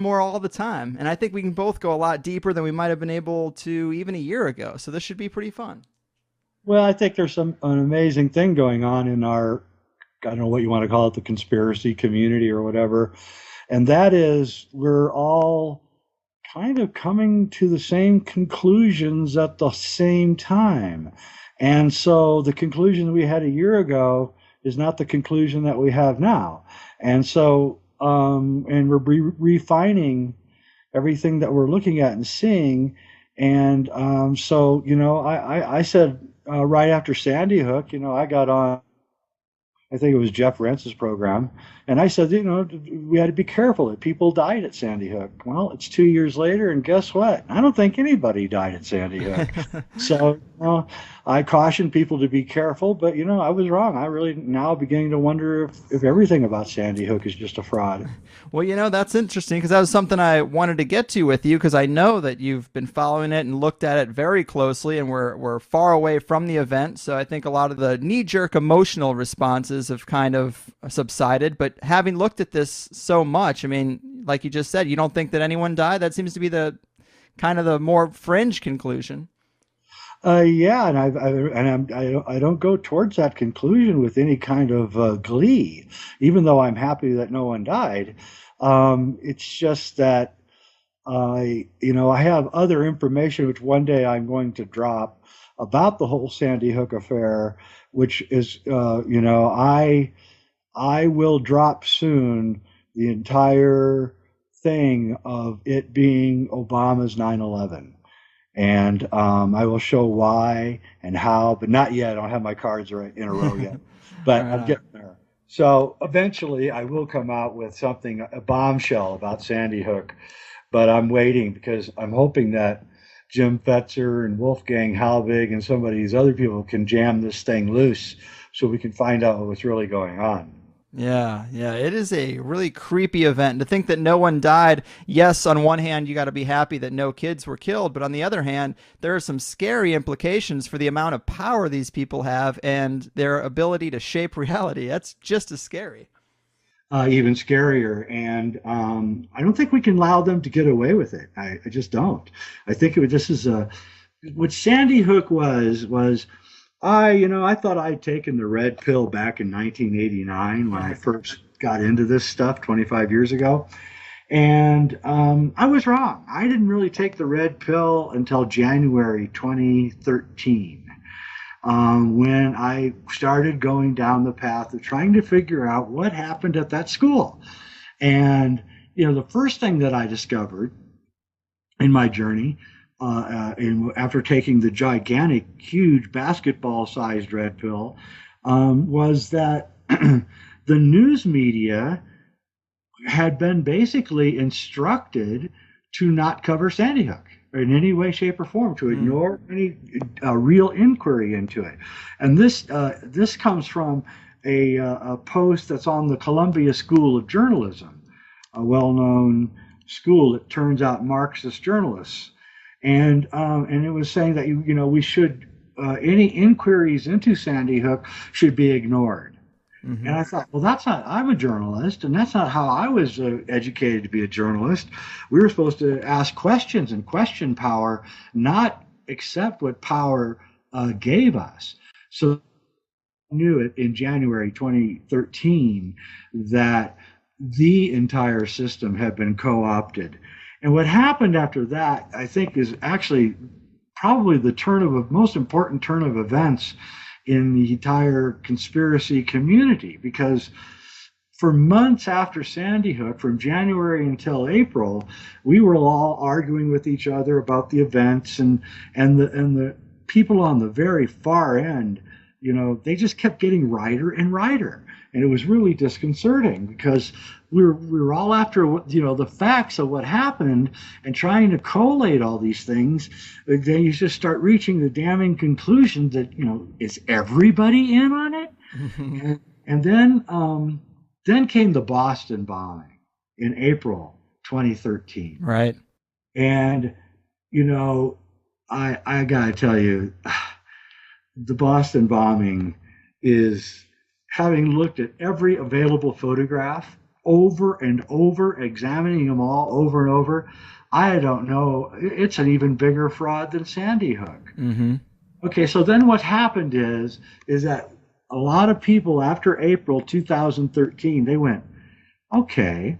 more all the time. And I think we can both go a lot deeper than we might have been able to even a year ago. So this should be pretty fun. Well, I think there's an amazing thing going on in our, I don't know what you want to call it, the conspiracy community or whatever. And that is we're all kind of coming to the same conclusions at the same time. And so the conclusion we had a year ago is not the conclusion that we have now. And so, and we're refining everything that we're looking at and seeing. And so, I said right after Sandy Hook, I got on, I think it was Jeff Rentz's program. And I said, we had to be careful that people died at Sandy Hook. Well, it's 2 years later, and guess what? I don't think anybody died at Sandy Hook. So I cautioned people to be careful, but, I was wrong. I really now beginning to wonder if everything about Sandy Hook is just a fraud. Well, that's interesting because that was something I wanted to get to with you because I know that you've been following it and looked at it very closely, and we're far away from the event. So I think a lot of the knee-jerk emotional responses have kind of subsided. But having looked at this so much, I mean, like you just said, you don't think that anyone died? That seems to be the kind of the more fringe conclusion. Yeah, and I don't go towards that conclusion with any kind of glee, even though I'm happy that no one died. It's just that I have other information which one day I'm going to drop about the whole Sandy Hook affair, which is, I will drop soon the entire thing of it being Obama's 9/11. And I will show why and how, but not yet. I don't have my cards right in a row yet, but I'm getting there. So eventually I will come out with something, a bombshell about Sandy Hook, but I'm waiting because I'm hoping that Jim Fetzer and Wolfgang Halbig and some of these other people can jam this thing loose so we can find out what's really going on. Yeah, it is a really creepy event. And to think that no one died, yes, on one hand, you got to be happy that no kids were killed, but on the other hand, there are some scary implications for the amount of power these people have and their ability to shape reality. That's just as scary. Even scarier. And I don't think we can allow them to get away with it. I just don't. I think this is what Sandy Hook was. I thought I'd taken the red pill back in 1989 when I first got into this stuff 25 years ago. And I was wrong. I didn't really take the red pill until January 2013, when I started going down the path of trying to figure out what happened at that school. And, the first thing that I discovered in my journey after taking the gigantic, huge basketball-sized red pill, was that the news media had been basically instructed to not cover Sandy Hook in any way, shape, or form, to ignore any real inquiry into it. And this comes from a post that's on the Columbia School of Journalism, a well-known school that turns out Marxist journalists. And it was saying that we should any inquiries into Sandy Hook should be ignored. Mm-hmm. And I thought, well, I'm a journalist, and that's not how I was educated to be a journalist. We were supposed to ask questions and question power, not accept what power gave us. So I knew it in January 2013 that the entire system had been co-opted. And what happened after that, I think, is actually probably the most important turn of events in the entire conspiracy community, because for months after Sandy Hook, from January until April, we were all arguing with each other about the events, and the people on the very far end, they just kept getting righter and righter. And it was really disconcerting because we were all after the facts of what happened and trying to collate all these things. Then you just start reaching the damning conclusion that is everybody in on it? and then came the Boston bombing in April 2013. Right. And I gotta tell you, the Boston bombing is, having looked at every available photograph over and over, examining them all over and over. I don't know. It's an even bigger fraud than Sandy Hook. Mm-hmm. Okay, so then what happened is that a lot of people after April 2013, they went, okay,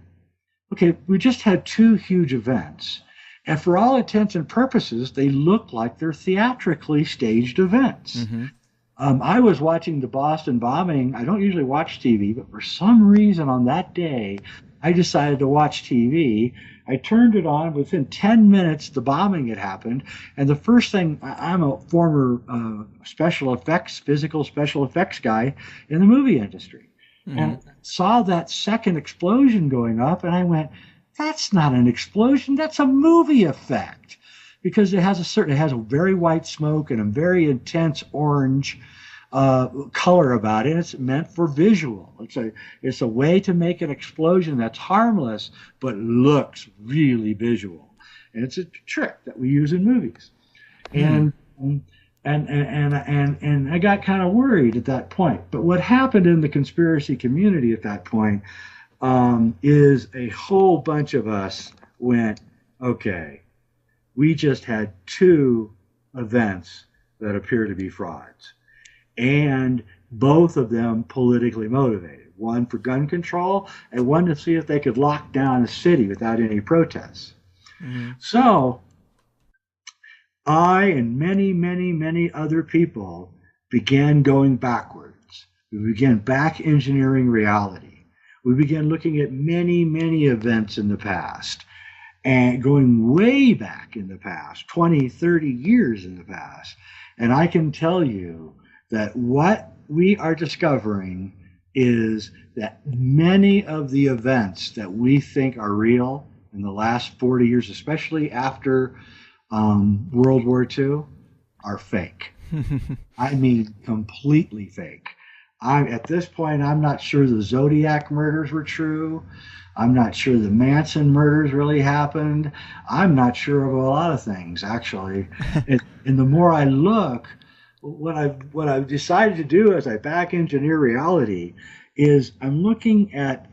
we just had two huge events. And for all intents and purposes, they look like they're theatrically staged events. Mm-hmm. I was watching the Boston bombing. I don't usually watch TV, but for some reason on that day, I decided to watch TV. I turned it on. Within 10 minutes, the bombing had happened. And the first thing, I'm a former physical special effects guy in the movie industry. Mm-hmm. And saw that second explosion going up, and I went, that's not an explosion, that's a movie effect. Because it has a very white smoke and a very intense orange color about it. It's meant for visual. It's a way to make an explosion that's harmless but looks really visual, and it's a trick that we use in movies. And I got kind of worried at that point. But what happened in the conspiracy community at that point is a whole bunch of us went, okay, we just had two events that appear to be frauds, and both of them politically motivated. One for gun control and one to see if they could lock down a city without any protests. Mm-hmm. So I and many, many, many other people began going backwards. We began back engineering reality. We began looking at many, many events in the past, and going way back in the past, 20, 30 years in the past. And I can tell you that what we are discovering is that many of the events that we think are real in the last 40 years, especially after World War II, are fake. I mean, completely fake. At this point, I'm not sure the Zodiac murders were true. I'm not sure the Manson murders really happened. I'm not sure of a lot of things, actually. And the more I look, what I've decided to do as I back engineer reality is I'm looking at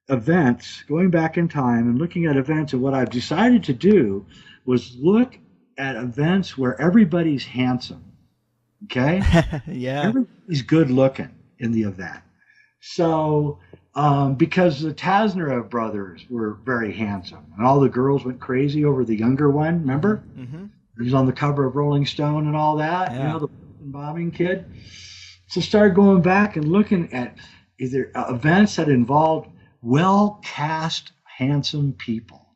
events, going back in time and looking at events. And what I've decided to do was look at events where everybody's handsome. Okay? Yeah. Everybody's good looking in the event. So, because the Tasnerev brothers were very handsome, and all the girls went crazy over the younger one. Remember? Mm-hmm. He was on the cover of Rolling Stone and all that. Yeah. You know, the bombing kid. So, started going back and looking at either events that involved well-cast, handsome people,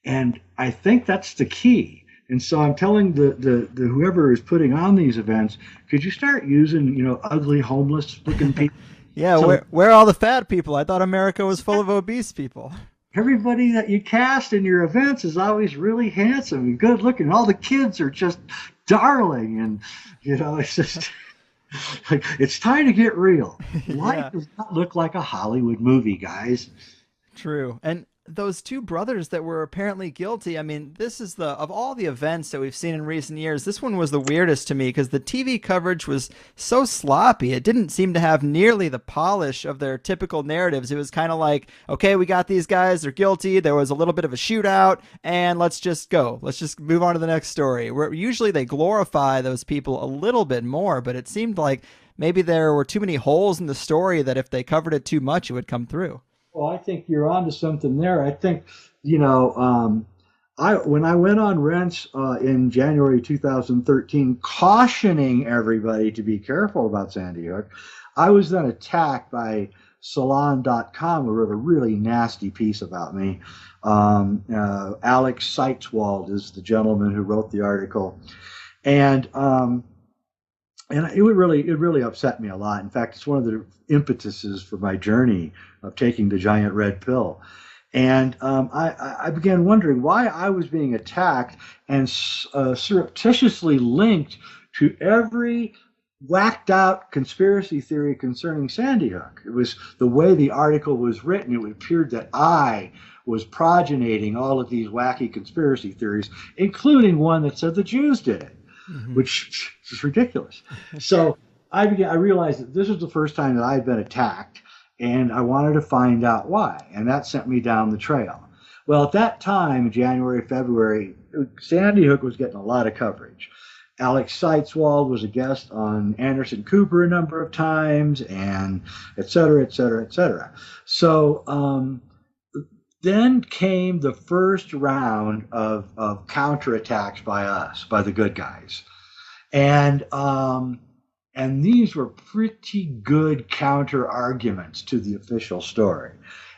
and I think that's the key. And so I'm telling the whoever is putting on these events, could you start using ugly, homeless-looking people? Yeah, so, where are all the fat people? I thought America was full of obese people. Everybody that you cast in your events is always really handsome and good looking. All the kids are just darling, and it's just like, it's time to get real. Life does not look like a Hollywood movie, guys. True. And those two brothers that were apparently guilty, I mean, this is of all the events that we've seen in recent years, this one was the weirdest to me because the TV coverage was so sloppy. It didn't seem to have nearly the polish of their typical narratives. It was kind of like, okay, we got these guys, they're guilty, there was a little bit of a shootout, and let's just go. Let's just move on to the next story. Where usually they glorify those people a little bit more, but it seemed like maybe there were too many holes in the story that if they covered it too much, it would come through. Well, I think you're onto something there. I think, when I went on Rents in January 2013, cautioning everybody to be careful about Sandy Hook, I was then attacked by Salon.com, who wrote a really nasty piece about me. Alex Seitzwald is the gentleman who wrote the article. And it really upset me a lot. In fact, it's one of the impetuses for my journey of taking the giant red pill. And I began wondering why I was being attacked and surreptitiously linked to every whacked out conspiracy theory concerning Sandy Hook. It was the way the article was written. It appeared that I was progeniting all of these wacky conspiracy theories, including one that said the Jews did it. Mm-hmm. Which is ridiculous. So I realized that this was the first time that I had been attacked, and I wanted to find out why, and that sent me down the trail. Well, at that time, January, February, Sandy Hook was getting a lot of coverage. Alex Seitzwald was a guest on Anderson Cooper a number of times, and et cetera, et cetera, et cetera. So then came the first round of counterattacks by us, by the good guys. And these were pretty good counter arguments to the official story,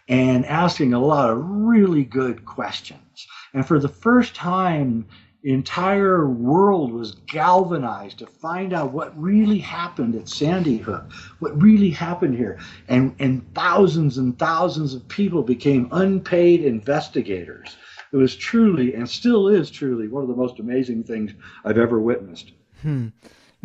and asking a lot of really good questions. And for the first time, the entire world was galvanized to find out what really happened at Sandy Hook, what really happened here. And thousands of people became unpaid investigators. It was truly, and still is truly, one of the most amazing things I've ever witnessed.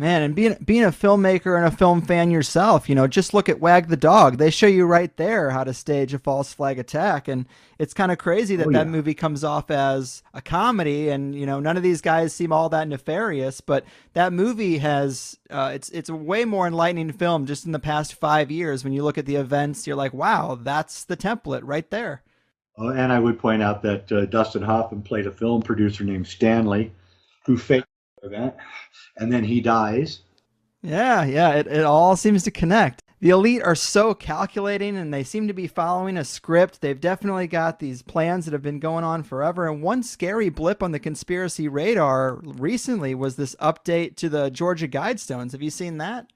Man, and being a filmmaker and a film fan yourself, you know, just look at Wag the Dog. They show you right there how to stage a false flag attack, and it's kind of crazy that that movie comes off as a comedy, and you know, none of these guys seem all that nefarious, but that movie has it's a way more enlightening film just in the past 5 years. When you look at the events, you're like, wow, that's the template right there. Oh, and I would point out that Dustin Hoffman played a film producer named Stanley, who faked event, and then he dies. Yeah, it all seems to connect. The elite are so calculating, and they seem to be following a script. They've definitely got these plans that have been going on forever. And one scary blip on the conspiracy radar recently was this update to the Georgia Guidestones. Have you seen that?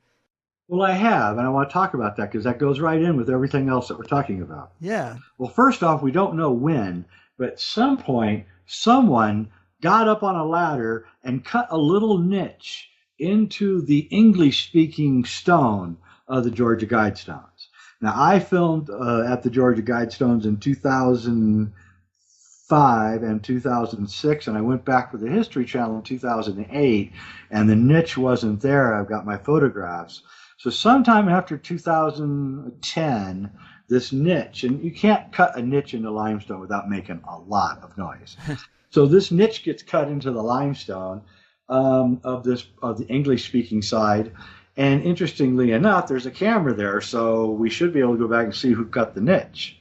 Well, I have, and I want to talk about that because that goes right in with everything else that we're talking about. Yeah. Well, first off, we don't know when, but at some point, someone got up on a ladder and cut a little niche into the English-speaking stone of the Georgia Guidestones. Now, I filmed at the Georgia Guidestones in 2005 and 2006, and I went back for the History Channel in 2008, and the niche wasn't there. I've got my photographs. So sometime after 2010, this niche, and you can't cut a niche into limestone without making a lot of noise. So this niche gets cut into the limestone of the English-speaking side, and interestingly enough, there's a camera there, so we should be able to go back and see who cut the niche.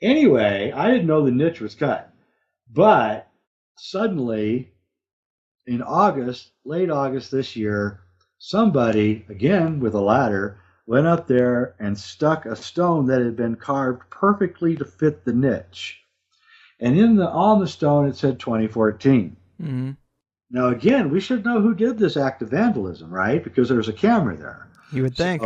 Anyway, I didn't know the niche was cut, but suddenly in August, late August this year, somebody, again with a ladder, went up there and stuck a stone that had been carved perfectly to fit the niche. And on the stone, it said 2014. Mm-hmm. Now, again, we should know who did this act of vandalism, right? Because there's a camera there. You would think.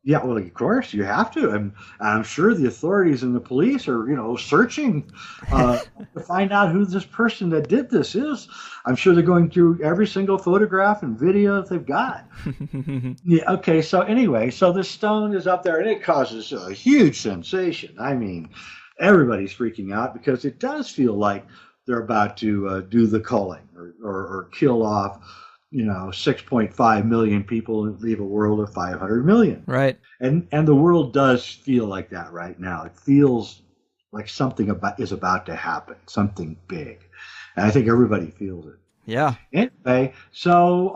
Yeah, well, of course, you have to. And I'm sure the authorities and the police are, searching to find out who this person that did this is. I'm sure they're going through every single photograph and video that they've got. Yeah. Okay. So anyway, so this stone is up there, and it causes a huge sensation. I mean, everybody's freaking out because it does feel like they're about to do the culling or kill off, 6.5 million people and leave a world of 500 million. Right. And the world does feel like that right now. It feels like something is about to happen, something big. And I think everybody feels it. Yeah. Anyway, so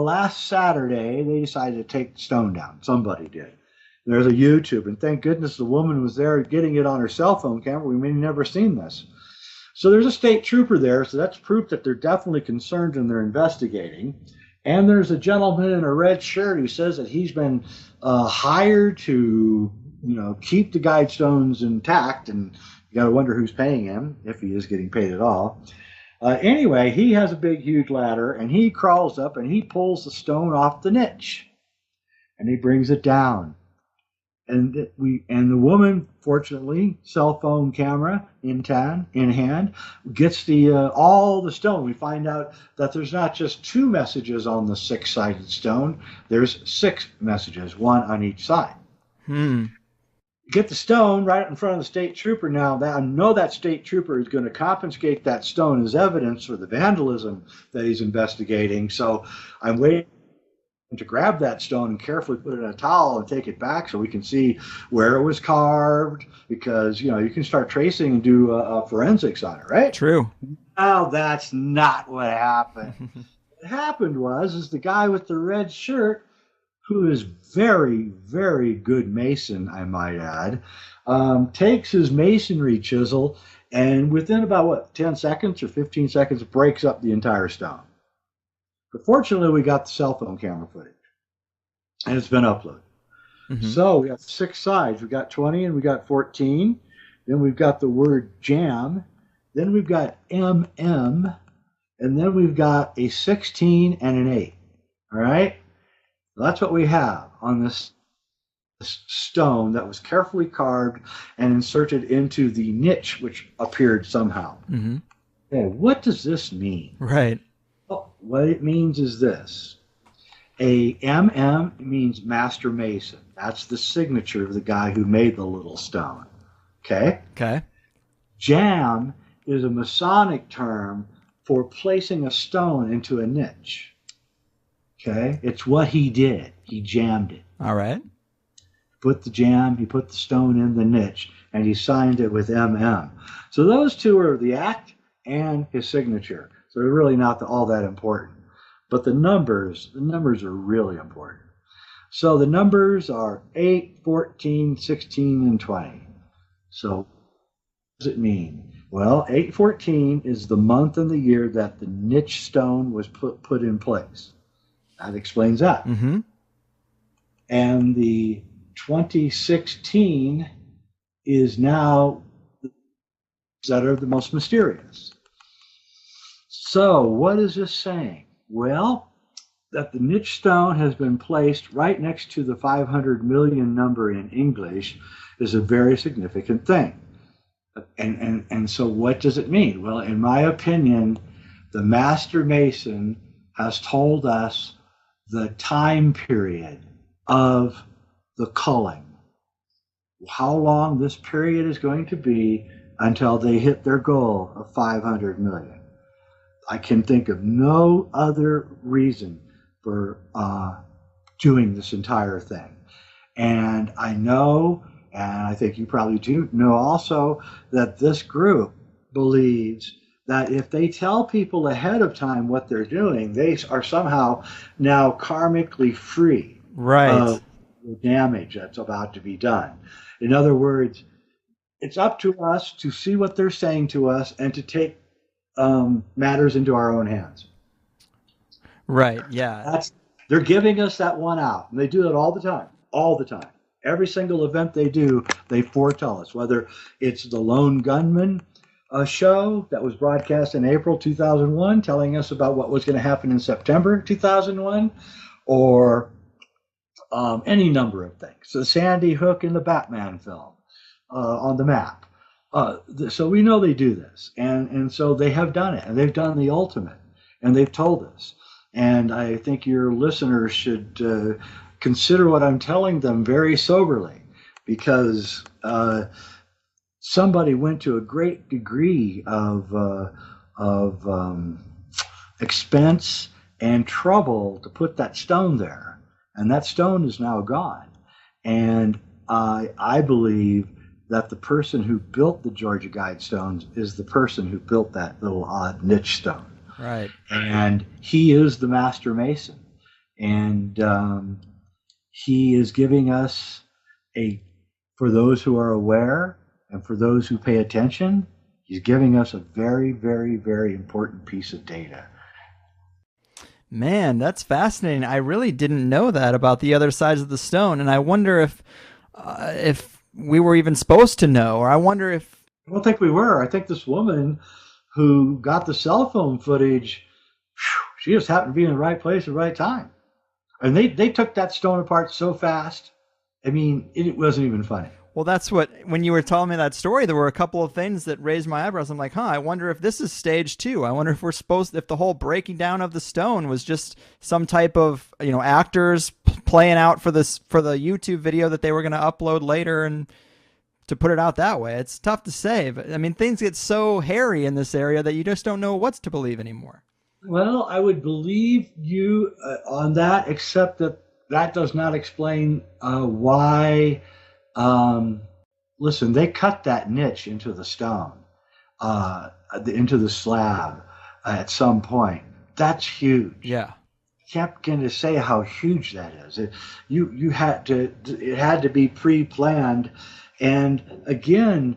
last Saturday, they decided to take the stone down. Somebody did. There's a YouTube, and thank goodness the woman was there getting it on her cell phone camera. We may have never seen this. So there's a state trooper there, so that's proof that they're definitely concerned and they're investigating. And there's a gentleman in a red shirt who says that he's been hired to, keep the Guidestones intact, and you got to wonder who's paying him, if he is getting paid at all. Anyway, he has a big, huge ladder, and he crawls up and he pulls the stone off the niche, and he brings it down. And the woman, fortunately, cell phone camera in hand, gets all the stone. We find out that there's not just 2 messages on the 6-sided stone. There's 6 messages, 1 on each side. Get the stone right in front of the state trooper. Now, I know that state trooper is going to confiscate that stone as evidence for the vandalism that he's investigating. So I'm waiting to grab that stone and carefully put it in a towel and take it back so we can see where it was carved, because you can start tracing and do forensics on it, right? True. Now that's not what happened. What happened was the guy with the red shirt who is very, very good mason, I might add, takes his masonry chisel and within about, what, 10 seconds or 15 seconds, breaks up the entire stone. But fortunately, we got the cell phone camera footage, and it's been uploaded. Mm-hmm. So we got 6 sides. We got 20 and we got 14. Then we've got the word jam. Then we've got MM. And then we've got a 16 and an 8. All right? That's what we have on this stone that was carefully carved and inserted into the niche, which appeared somehow. Mm-hmm. Okay, what does this mean? Right. Well, what it means is this. A MM means Master Mason. That's the signature of the guy who made the little stone. Okay? Okay. Jam is a Masonic term for placing a stone into a niche. Okay? It's what he did. He jammed it. All right. He put the stone in the niche, and he signed it with MM. So those two are the act and his signature. So they're really not all that important. But the numbers are really important. So the numbers are 8, 14, 16, and 20. So what does it mean? Well, 814 is the month and the year that the niche stone was put in place. That explains that. Mm-hmm. And the 2016 is now that are the most mysterious. So what is this saying? Well, that the niche stone has been placed right next to the 500 million number in English is a very significant thing. And so what does it mean? Well, in my opinion, the Master Mason has told us the time period of the culling. How long this period is going to be until they hit their goal of 500 million. I can think of no other reason for doing this entire thing. And I know, and I think you probably do know also, that this group believes that if they tell people ahead of time what they're doing, they are somehow now karmically free of the damage that's about to be done. In other words, it's up to us to see what they're saying to us and to take matters into our own hands. Right, yeah. They're giving us that one out. And they do that all the time. Every single event they do, they foretell us, whether it's the Lone Gunman show that was broadcast in April 2001, telling us about what was going to happen in September 2001, or any number of things. So Sandy Hook in the Batman film on the map. So we know they do this. And so they have done it. And they've done the ultimate. And they've told us. And I think your listeners should consider what I'm telling them very soberly, because somebody went to a great degree of expense and trouble to put that stone there. And that stone is now gone. And I believe that the person who built the Georgia Guidestones is the person who built that little odd niche stone. Right. And he is the Master Mason. And he is giving us for those who are aware and for those who pay attention, he's giving us a very, very, very important piece of data. Man, that's fascinating. I really didn't know that about the other sides of the stone, and I wonder if we were even supposed to know, or I wonder if... I don't think we were. I think this woman who got the cell phone footage, she just happened to be in the right place at the right time. And they took that stone apart so fast, I mean, it wasn't even funny. Well, that's when you were telling me that story, there were a couple of things that raised my eyebrows. I'm like, I wonder if this is stage 2. I wonder if the whole breaking down of the stone was just some type of, actors playing out for the YouTube video that they were going to upload later and to put it out that way. It's tough to say, but I mean, things get so hairy in this area that you just don't know what's to believe anymore. Well, I would believe you on that, except that does not explain why. Listen, they cut that niche into the stone, into the slab at some point. That's huge. Yeah. can't begin to say how huge that is. It had to be pre-planned, and again,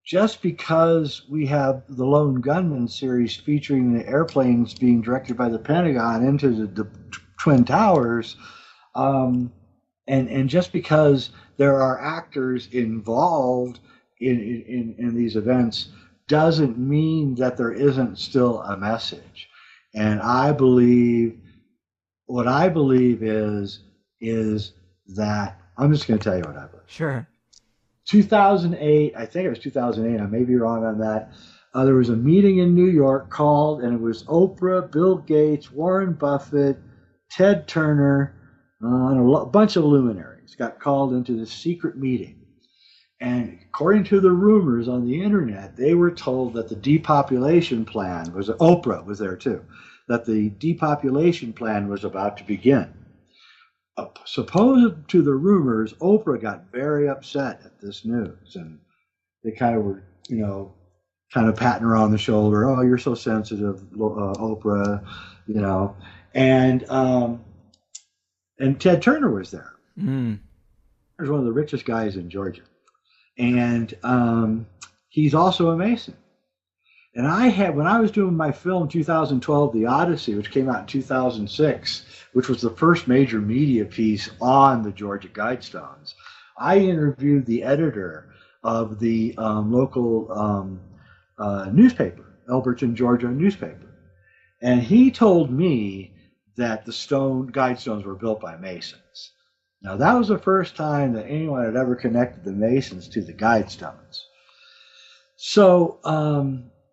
just because we have the Lone Gunman series featuring the airplanes being directed by the Pentagon into the Twin Towers, and just because there are actors involved in these events doesn't mean that there isn't still a message. And what I believe is that I'm just going to tell you what I believe. Sure. 2008, I think it was 2008. I may be wrong on that. There was a meeting in New York called, and it was Oprah, Bill Gates, Warren Buffett, Ted Turner, and a bunch of luminaries got called into this secret meeting. And according to the rumors on the internet, they were told that the depopulation plan was, Oprah was there too, that the depopulation plan was about to begin. Supposed to the rumors, Oprah got very upset at this news, and they kind of were, kind of patting her on the shoulder. Oh, you're so sensitive, Oprah, and Ted Turner was there. Mm. He's one of the richest guys in Georgia, and he's also a Mason. And when I was doing my film 2012, The Odyssey, which came out in 2006, which was the first major media piece on the Georgia Guidestones, I interviewed the editor of the local newspaper, Elberton, Georgia newspaper. And he told me that the Guidestones were built by Masons. Now, that was the first time that anyone had ever connected the Masons to the Guidestones. So,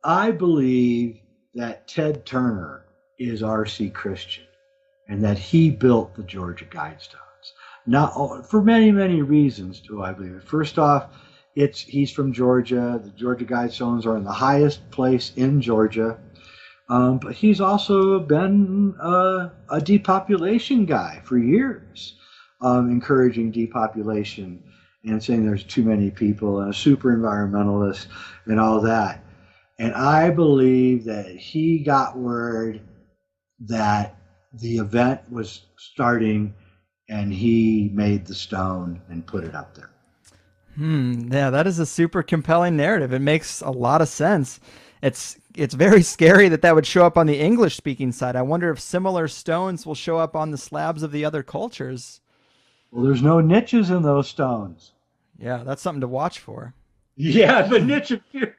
I believe that Ted Turner is R.C. Christian and that he built the Georgia Guidestones. Now, for many, many reasons do I believe it. First off, he's from Georgia. The Georgia Guidestones are in the highest place in Georgia. But he's also been a depopulation guy for years, encouraging depopulation and saying there's too many people, and a super environmentalist and all that. And I believe that he got word that the event was starting, and he made the stone and put it up there. Yeah, that is a super compelling narrative. It makes a lot of sense. It's very scary that would show up on the English-speaking side. I wonder if similar stones will show up on the slabs of the other cultures. Well, there's no niches in those stones. Yeah, that's something to watch for. Yeah, the niche appears.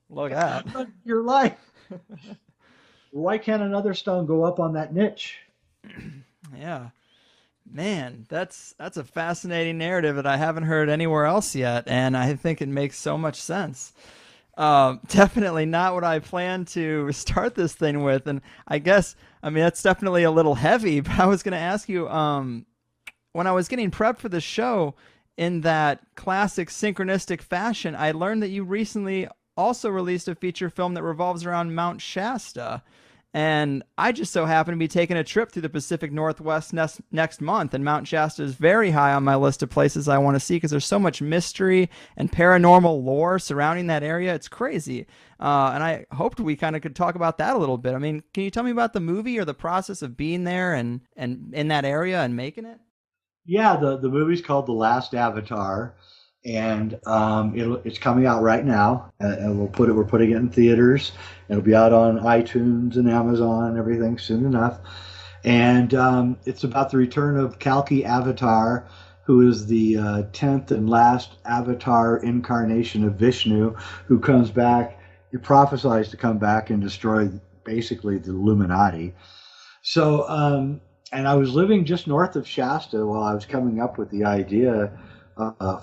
Look at that. Your life. Why can't another stone go up on that niche? Yeah. Man, that's a fascinating narrative that I haven't heard anywhere else yet, and I think it makes so much sense. Definitely not what I planned to start this thing with, and I guess, that's definitely a little heavy, but I was going to ask you, when I was getting prepped for the show, in that classic synchronistic fashion, I learned that you recently also released a feature film that revolves around Mount Shasta. And I just so happen to be taking a trip through the Pacific Northwest next month, and Mount Shasta is very high on my list of places I want to see because there's so much mystery and paranormal lore surrounding that area. It's crazy. And I hoped we kind of could talk about that a little bit. Can you tell me about the movie or the process of being there and in that area and making it? Yeah, the movie's called The Last Avatar, and it's coming out right now. And we're putting it in theaters. It'll be out on iTunes and Amazon and everything soon enough. And it's about the return of Kalki Avatar, who is the 10th and last Avatar incarnation of Vishnu, who comes back. He prophesies to come back and destroy basically the Illuminati. So, and I was living just north of Shasta while I was coming up with the idea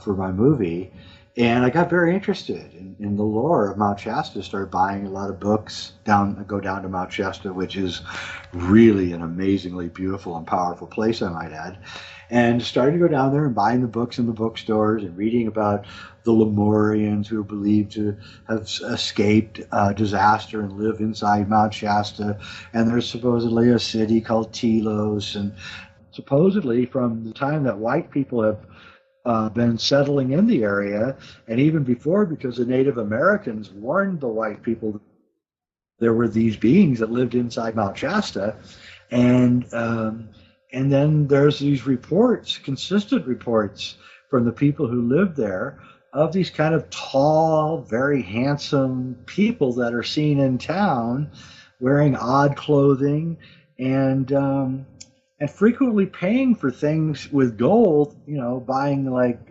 for my movie, and I got very interested in the lore of Mount Shasta. Started buying a lot of books. Go down to Mount Shasta, which is really an amazingly beautiful and powerful place, I might add. And started to go down there and buying the books in the bookstores and reading about the Lemurians who are believed to have escaped disaster and live inside Mount Shasta. And there's supposedly a city called Telos. And supposedly from the time that white people have been settling in the area, and even before, because the Native Americans warned the white people there were these beings that lived inside Mount Shasta, and and then there's these reports, consistent reports from the people who lived there of these kind of tall, very handsome people that are seen in town wearing odd clothing and frequently paying for things with gold, buying like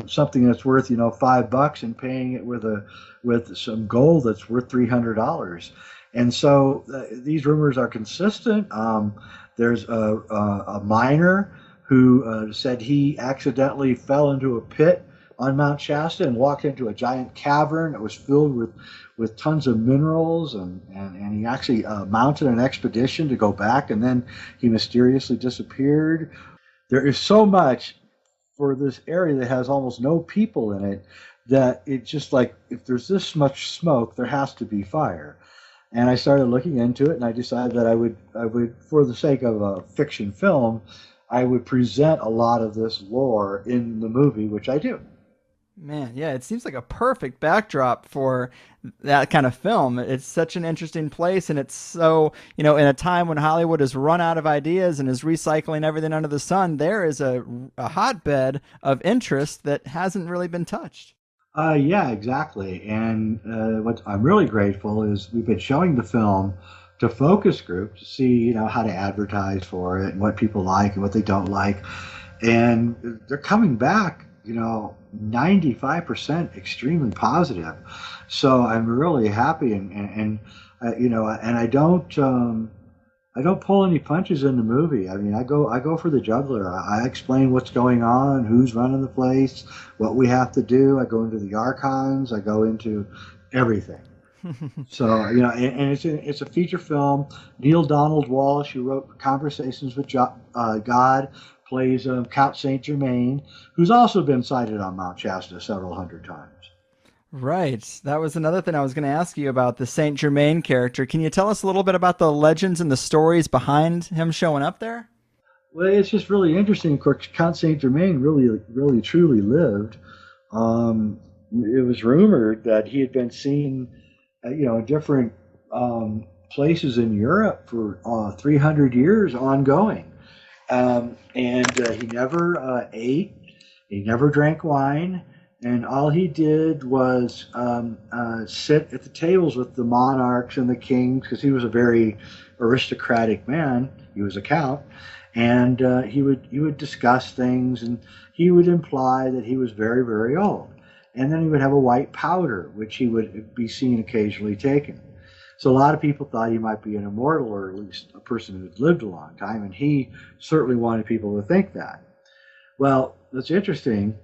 something that's worth $5 and paying it with some gold that's worth $300. And so these rumors are consistent. There's a miner who said he accidentally fell into a pit on Mount Shasta and walked into a giant cavern that was filled with tons of minerals, and he actually mounted an expedition to go back, and then he mysteriously disappeared. There is so much for this area that has almost no people in it that it's just like, if there's this much smoke, there has to be fire. And I started looking into it, and I decided that I would, for the sake of a fiction film, I would present a lot of this lore in the movie, which I do. Man, yeah, it seems like a perfect backdrop for that kind of film. It's such an interesting place, and it's so, in a time when Hollywood has run out of ideas and is recycling everything under the sun, there is a hotbed of interest that hasn't really been touched. Yeah, exactly. And what I'm really grateful is we've been showing the film to focus groups to see, how to advertise for it and what people like and what they don't like. And they're coming back, 95% extremely positive. So I'm really happy, and I don't pull any punches in the movie. I mean, I go for the jugular. I explain what's going on, who's running the place, what we have to do. I go into the Archons. I go into everything. So, and it's a feature film. Neil Donald Walsh, who wrote Conversations with God, plays Count Saint Germain, who's also been sighted on Mount Shasta several hundred times. Right. That was another thing I was going to ask you about, the Saint Germain character. Can you tell us a little bit about the legends and the stories behind him showing up there? Well, it's just really interesting. Of course, Count Saint Germain really, truly lived. It was rumored that he had been seen, in different places in Europe for 300 years ongoing. And he never ate, he never drank wine, and all he did was sit at the tables with the monarchs and the kings, because he was a very aristocratic man. He was a count, and he would discuss things, and he would imply that he was very, very old. And then he would have a white powder, which he would be seen occasionally taking. So a lot of people thought he might be an immortal, or at least a person who had lived a long time, and he certainly wanted people to think that. Well, what's interesting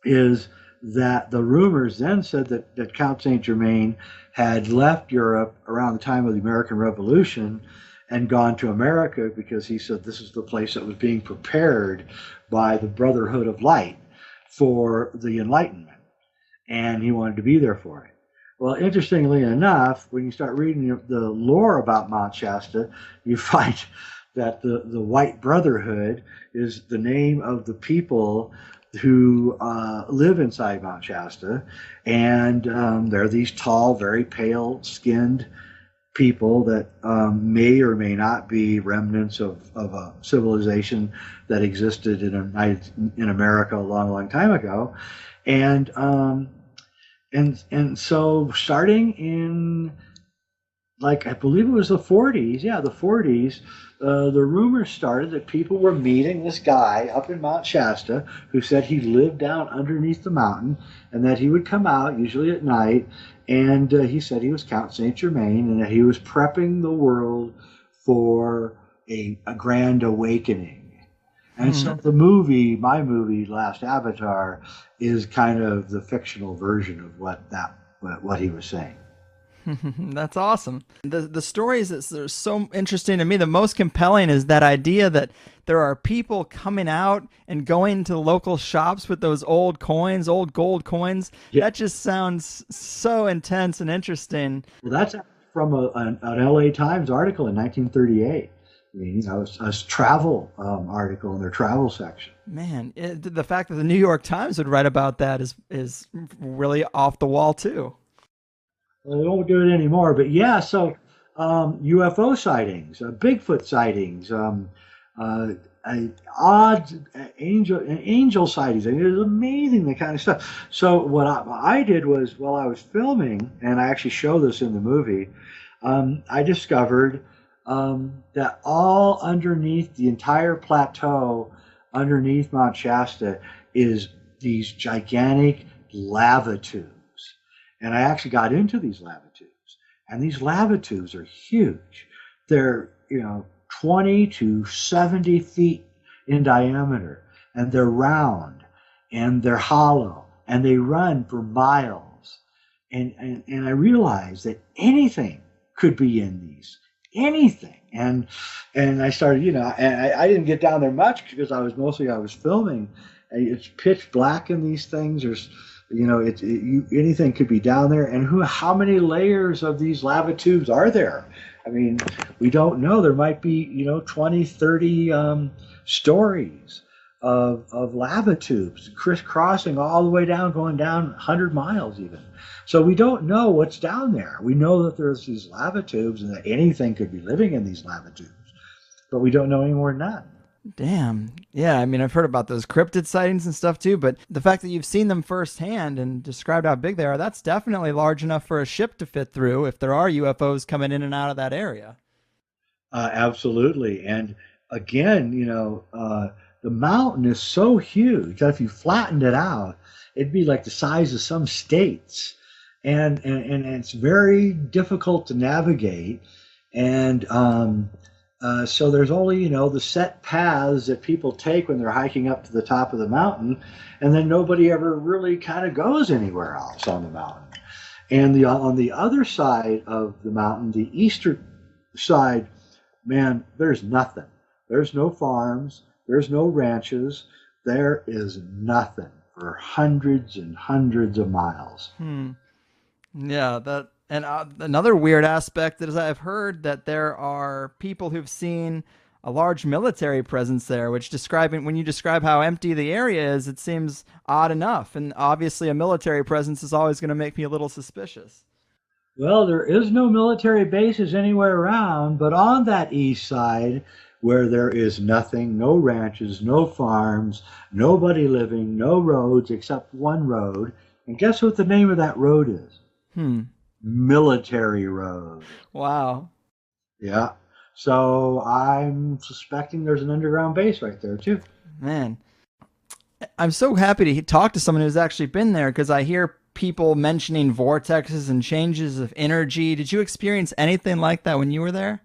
is that the rumors then said that Count Saint Germain had left Europe around the time of the American Revolution and gone to America, because he said this is the place that was being prepared by the Brotherhood of Light for the Enlightenment, and he wanted to be there for it. Well, interestingly enough, when you start reading the lore about Mount Shasta, you find that the White Brotherhood is the name of the people who live inside Mount Shasta, and they're these tall, very pale-skinned people that may or may not be remnants of a civilization that existed in America a long, long time ago, and so starting in, like, I believe it was the 40s, the 40s, the rumors started that people were meeting this guy up in Mount Shasta who said he lived down underneath the mountain, and that he would come out usually at night, and he said he was Count Saint Germain, and that he was prepping the world for a grand awakening. And so my movie, Last Avatar, is kind of the fictional version of what he was saying. That's awesome. The stories that are so interesting to me, the most compelling is that idea that there are people coming out and going to local shops with those old coins, old gold coins. Yeah. That just sounds so intense and interesting. Well, that's from an LA Times article in 1938. I mean, a travel article in their travel section. Man, the fact that the New York Times would write about that is really off the wall too. They won't do it anymore. But yeah, so UFO sightings, Bigfoot sightings, uh, odd angel sightings. I mean, it was amazing, the kind of stuff. So what I did was, while I was filming, and I actually show this in the movie, I discovered that all underneath the entire plateau, underneath Mount Shasta, is these gigantic lava tubes. And I actually got into these lava tubes. And these lava tubes are huge. They're, 20 to 70 feet in diameter. And they're round. And they're hollow. And they run for miles. And I realized that anything could be in these. Anything. And I started, and I didn't get down there much because I was filming. It's pitch black in these things. There's, anything could be down there. And how many layers of these lava tubes are there? I mean, we don't know. There might be, 20, 30 stories of lava tubes crisscrossing all the way down, going down 100 miles even. So we don't know what's down there. We know that there's these lava tubes and that anything could be living in these lava tubes, but we don't know any more than that. Damn. Yeah, I mean, I've heard about those cryptid sightings and stuff too, but the fact that you've seen them firsthand and described how big they are, that's definitely large enough for a ship to fit through if there are UFOs coming in and out of that area. Absolutely. And again, the mountain is so huge that if you flattened it out, it'd be like the size of some states. And it's very difficult to navigate. And so there's only, the set paths that people take when they're hiking up to the top of the mountain. And then nobody ever really kind of goes anywhere else on the mountain. And on the other side of the mountain, the eastern side, man, there's nothing. There's no farms. There's no ranches. There is nothing for hundreds and hundreds of miles. Yeah, and another weird aspect is I've heard that there are people who've seen a large military presence there, which when you describe how empty the area is, it seems odd enough. And obviously a military presence is always going to make me a little suspicious. Well, there is no military bases anywhere around, but on that east side, where there is nothing, no ranches, no farms, nobody living, no roads except one road. And guess what the name of that road is? Military Road. Wow. Yeah. So I'm suspecting there's an underground base right there too. Man, I'm so happy to talk to someone who's actually been there because I hear people mentioning vortexes and changes of energy. Did you experience anything like that when you were there?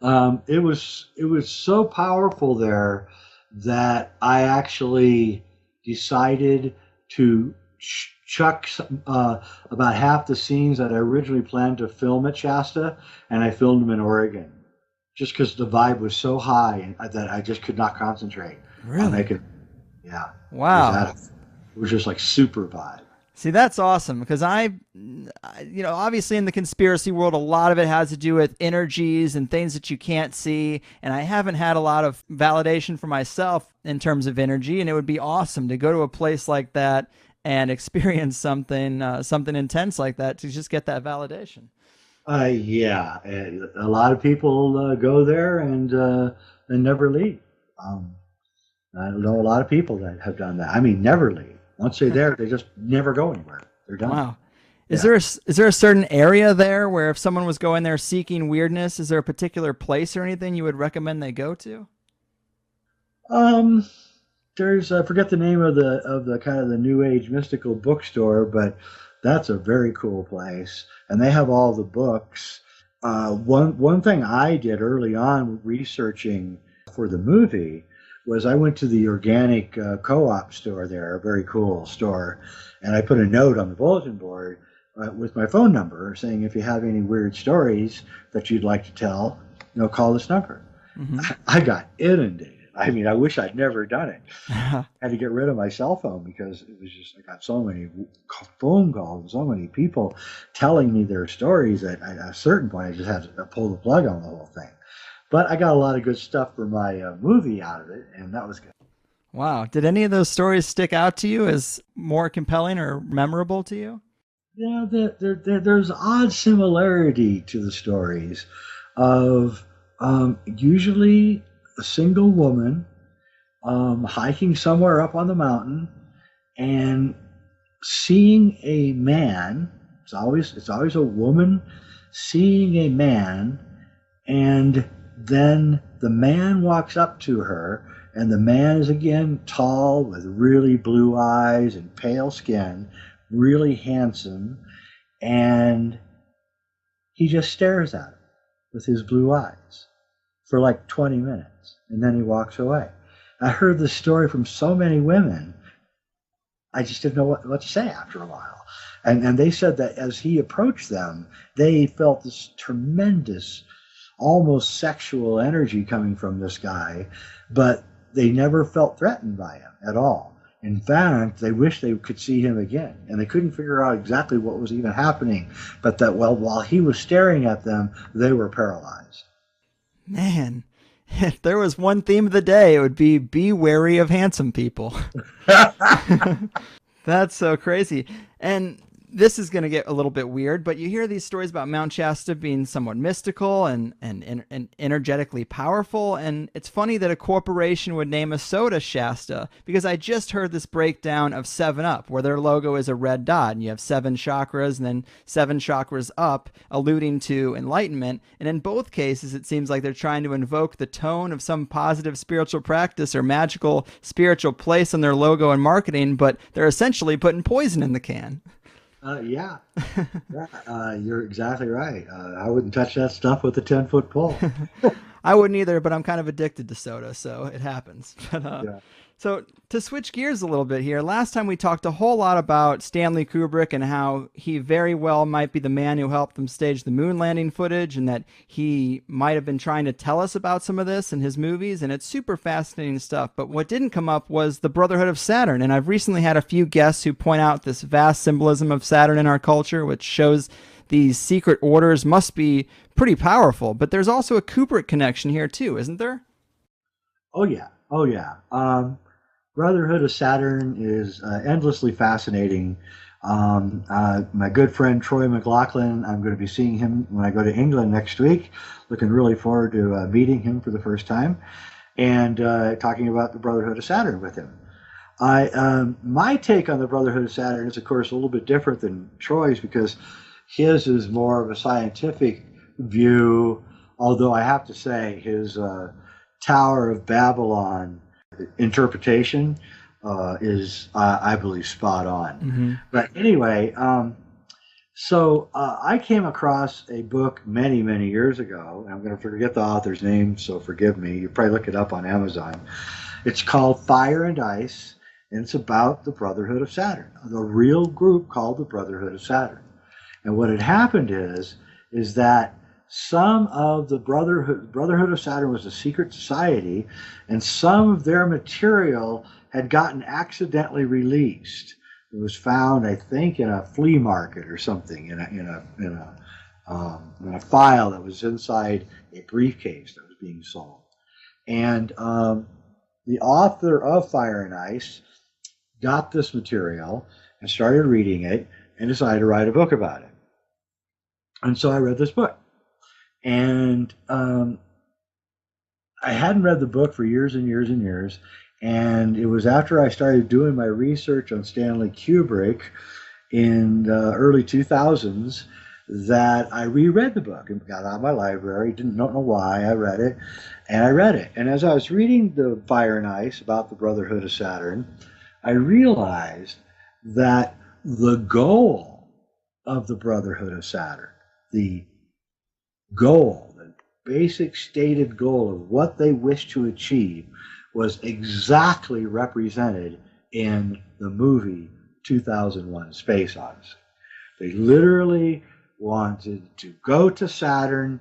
It was so powerful there that I actually decided to chuck about half the scenes that I originally planned to film at Shasta, and I filmed them in Oregon, just because the vibe was so high that I just could not concentrate. Really? Yeah. Wow. It was just like super vibe. See, that's awesome because obviously in the conspiracy world, a lot of it has to do with energies and things that you can't see. And I haven't had a lot of validation for myself in terms of energy. And it would be awesome to go to a place like that and experience something intense like that to just get that validation. Yeah. A lot of people go there and never leave. I know a lot of people that have done that. I mean, never leave. Once they're there, they just never go anywhere. They're done. Wow. Is there a certain area there where if someone was going there seeking weirdness, is there a particular place or anything you would recommend they go to? There's I forget the name of the kind of the new age mystical bookstore, but that's a very cool place, and they have all the books. One thing I did early on researching for the movie was I went to the organic co-op store there, a very cool store, and I put a note on the bulletin board with my phone number saying if you have any weird stories that you'd like to tell, call this number. Mm-hmm. I got inundated. I mean, I wish I'd never done it. I had to get rid of my cell phone because it was just, I got so many phone calls, so many people telling me their stories that at a certain point I just had to pull the plug on the whole thing. But I got a lot of good stuff for my movie out of it, and that was good. Wow. Did any of those stories stick out to you as more compelling or memorable to you? there's odd similarity to the stories of usually a single woman hiking somewhere up on the mountain and seeing a man. It's always a woman seeing a man, and then the man walks up to her, and the man is again tall with really blue eyes and pale skin, really handsome, and he just stares at her with his blue eyes for like 20 minutes, and then he walks away. I heard this story from so many women, I just didn't know what to say after a while. And they said that as he approached them, they felt this tremendous, almost sexual energy coming from this guy, but they never felt threatened by him at all. In fact, they wished they could see him again, and they couldn't figure out exactly what was even happening, but that while he was staring at them, they were paralyzed. Man, if there was one theme of the day, it would be wary of handsome people. That's so crazy. And this is going to get a little bit weird, but you hear these stories about Mount Shasta being somewhat mystical and energetically powerful. And it's funny that a corporation would name a soda Shasta, because I just heard this breakdown of 7-Up, where their logo is a red dot, and you have 7 chakras and then 7 chakras up, alluding to enlightenment. And in both cases, it seems like they're trying to invoke the tone of some positive spiritual practice or magical spiritual place on their logo and marketing, but they're essentially putting poison in the can. Yeah, you're exactly right. I wouldn't touch that stuff with a 10-foot pole. I wouldn't either, but I'm kind of addicted to soda, so it happens. But, Yeah. So to switch gears a little bit here, last time we talked a whole lot about Stanley Kubrick and how he very well might be the man who helped them stage the moon landing footage, and that he might have been trying to tell us about some of this in his movies, and it's super fascinating stuff. But what didn't come up was the Brotherhood of Saturn, and I've recently had a few guests who point out this vast symbolism of Saturn in our culture, which shows these secret orders must be pretty powerful. But there's also a Kubrick connection here too, isn't there? Oh yeah. Brotherhood of Saturn is endlessly fascinating. My good friend Troy McLaughlin, I'm going to be seeing him when I go to England next week. Looking really forward to meeting him for the first time and talking about the Brotherhood of Saturn with him. My take on the Brotherhood of Saturn is, of course, a little bit different than Troy's, because his is more of a scientific view, although I have to say his Tower of Babylon interpretation is, I believe, spot on. Mm-hmm. But anyway, so I came across a book many, many years ago, and I'm going to forget the author's name, so forgive me. You probably look it up on Amazon. It's called Fire and Ice, and it's about the Brotherhood of Saturn, the real group called the Brotherhood of Saturn. And what had happened is that some of the Brotherhood of Saturn was a secret society, and some of their material had gotten accidentally released. It was found, I think, in a flea market or something, in a file that was inside a briefcase that was being sold. And the author of Fire and Ice got this material and started reading it and decided to write a book about it. And so I read this book. And I hadn't read the book for years and years and years. And it was after I started doing my research on Stanley Kubrick in the early 2000s that I reread the book and got out of my library. Don't know why. I read it. And as I was reading the Fire and Ice about the Brotherhood of Saturn, I realized that the goal of the Brotherhood of Saturn, the basic stated goal of what they wish to achieve, was exactly represented in the movie 2001: Space Odyssey. They literally wanted to go to Saturn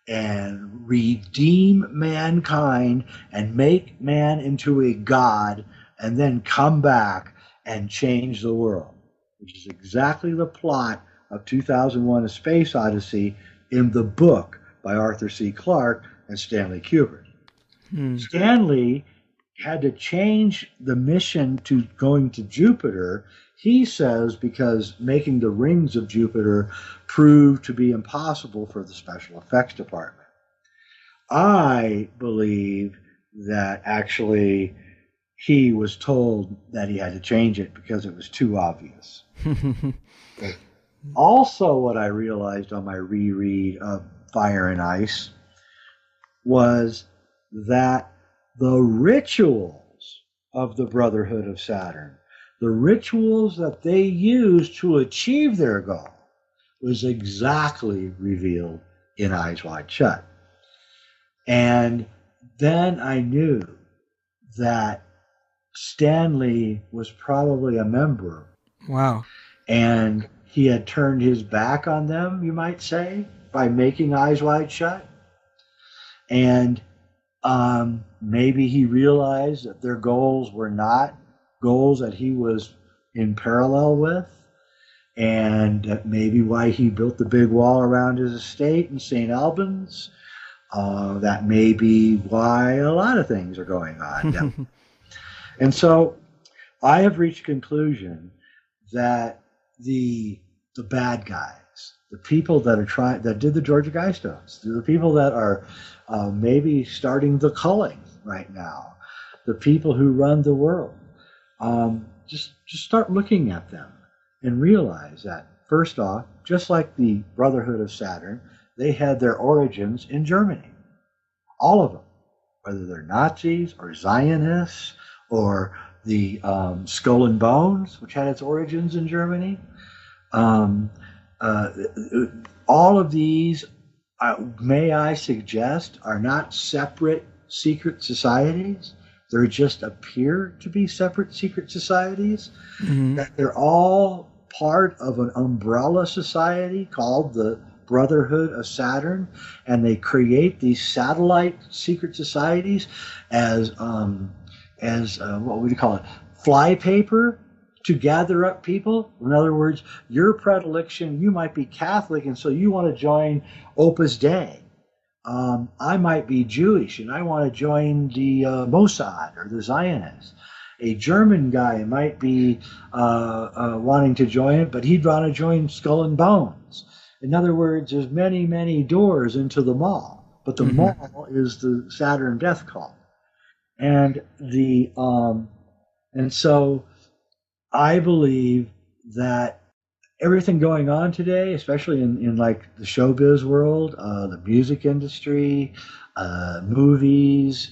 and redeem mankind and make man into a god, and then come back and change the world, which is exactly the plot of 2001: A Space Odyssey in the book by Arthur C. Clarke and Stanley Kubrick. Stanley had to change the mission to going to Jupiter, he says, because making the rings of Jupiter proved to be impossible for the special effects department. I believe that actually he was told that he had to change it because it was too obvious. Also, what I realized on my reread of Fire and Ice was that the rituals of the Brotherhood of Saturn, the rituals that they used to achieve their goal, was exactly revealed in Eyes Wide Shut. And then I knew that Stanley was probably a member. Wow. And he had turned his back on them, you might say, by making Eyes Wide Shut. And maybe he realized that their goals were not goals that he was in parallel with, and that maybe why he built the big wall around his estate in St. Albans. That may be why a lot of things are going on. And so I have reached a conclusion that the bad guys, the people that are that did the Georgia Guidestones, the people that are maybe starting the culling right now, the people who run the world, just start looking at them and realize that, first off, just like the Brotherhood of Saturn, they had their origins in Germany. All of them, whether they're Nazis or Zionists or the Skull and Bones, which had its origins in Germany. All of these, may I suggest, are not separate secret societies. They just appear to be separate secret societies. Mm-hmm. That they're all part of an umbrella society called the Brotherhood of Saturn, and they create these satellite secret societies as what would you call it, flypaper to gather up people. In other words, your predilection, you might be Catholic, and so you want to join Opus Dei. I might be Jewish, and I want to join the Mossad or the Zionists. A German guy might be wanting to join it, but he'd want to join Skull and Bones. In other words, there's many, many doors into the mall, but the mall is the Saturn death call. And so I believe that everything going on today, especially in like the showbiz world, the music industry, movies,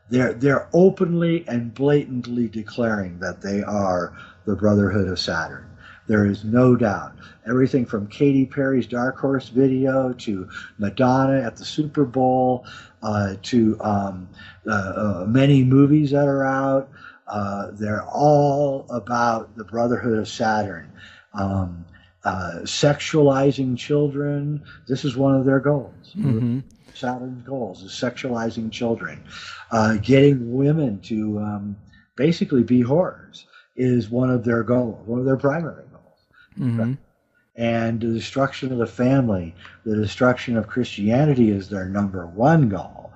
they're openly and blatantly declaring that they are the Brotherhood of Saturn. There is no doubt. Everything from Katy Perry's Dark Horse video to Madonna at the Super Bowl to many movies that are out. They're all about the Brotherhood of Saturn. Sexualizing children. This is one of their goals. Mm-hmm. Saturn's goals is sexualizing children. Getting women to basically be whores is one of their goals, one of their primary goals. Mm-hmm. And the destruction of the family, the destruction of Christianity is their number one goal.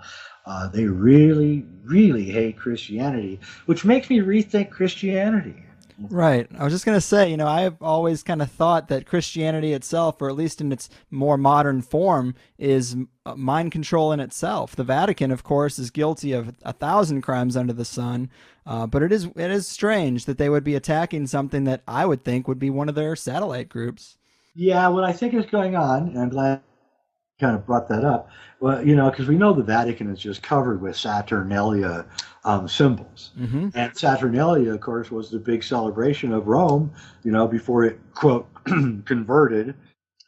They really, really hate Christianity, which makes me rethink Christianity. Right. I was just going to say, I've always kind of thought that Christianity itself, or at least in its more modern form, is mind control in itself. The Vatican, of course, is guilty of 1,000 crimes under the sun, but it is strange that they would be attacking something that I would think would be one of their satellite groups. Yeah, what I think is going on, and I'm glad you kind of brought that up, well, because we know the Vatican is just covered with Saturnalia symbols. Mm-hmm. And Saturnalia, of course, was the big celebration of Rome, before it, quote, converted.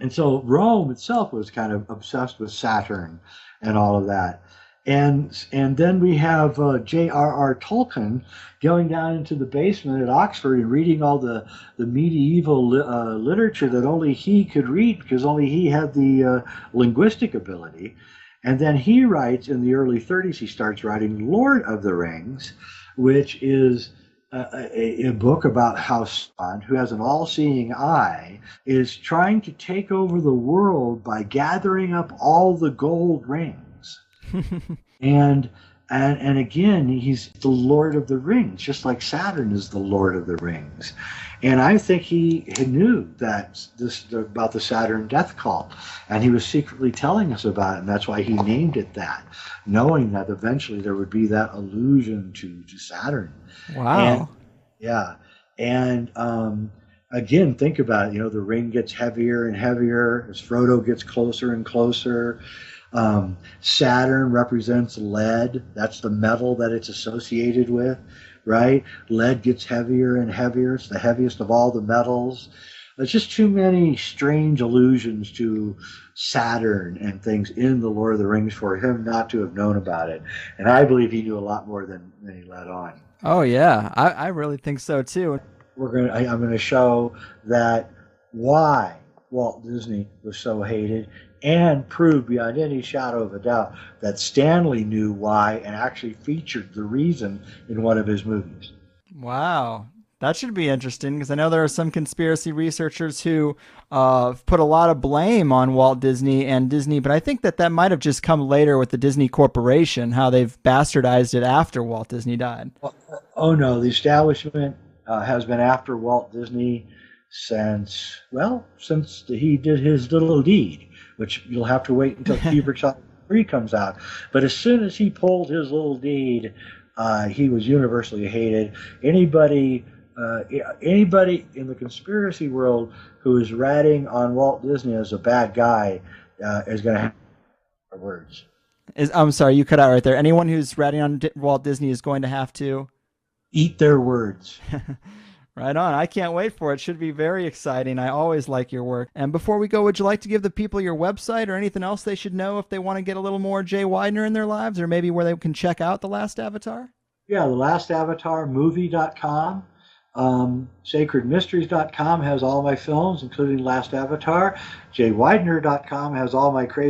And so Rome itself was kind of obsessed with Saturn and all of that. And then we have J.R.R. Tolkien going down into the basement at Oxford and reading all the medieval literature that only he could read because only he had the linguistic ability. And then he writes in the early 30s, he starts writing Lord of the Rings, which is a book about how Sauron, who has an all-seeing eye, is trying to take over the world by gathering up all the gold rings. and and again, he's the Lord of the Rings, just like Saturn is the Lord of the Rings. And I think he knew that about the Saturn death cult, and he was secretly telling us about it, and that's why he named it that, knowing that eventually there would be that allusion to Saturn. Wow. And yeah, and again, think about it. The ring gets heavier and heavier as Frodo gets closer and closer. Saturn represents lead. That's the metal that it's associated with, right? Lead gets heavier and heavier. It's the heaviest of all the metals. There's just too many strange allusions to Saturn and things in the Lord of the Rings for him not to have known about it. And I believe he knew a lot more than he let on. Oh yeah, I really think so too. I'm going to show that why Walt Disney was so hated, and prove beyond any shadow of a doubt that Stanley knew why and actually featured the reason in one of his movies. Wow. That should be interesting because I know there are some conspiracy researchers who put a lot of blame on Walt Disney and Disney, but I think that might have just come later with the Disney Corporation, how they've bastardized it after Walt Disney died. Oh no, the establishment has been after Walt Disney since he did his little deed, which you'll have to wait until Kubrick's 3 comes out. But as soon as he pulled his little deed, he was universally hated. Anybody in the conspiracy world who is ratting on Walt Disney as a bad guy is going to have words. I'm sorry, you cut out right there. Anyone who's ratting on Walt Disney is going to have to eat their words. Right on. I can't wait for it. Should be very exciting. I always like your work. And before we go, would you like to give the people your website or anything else they should know if they want to get a little more Jay Weidner in their lives, or maybe where they can check out The Last Avatar? Yeah, The Last Avatar movie.com. Sacredmysteries.com has all my films, including Last Avatar. JayWeidner.com has all my crazy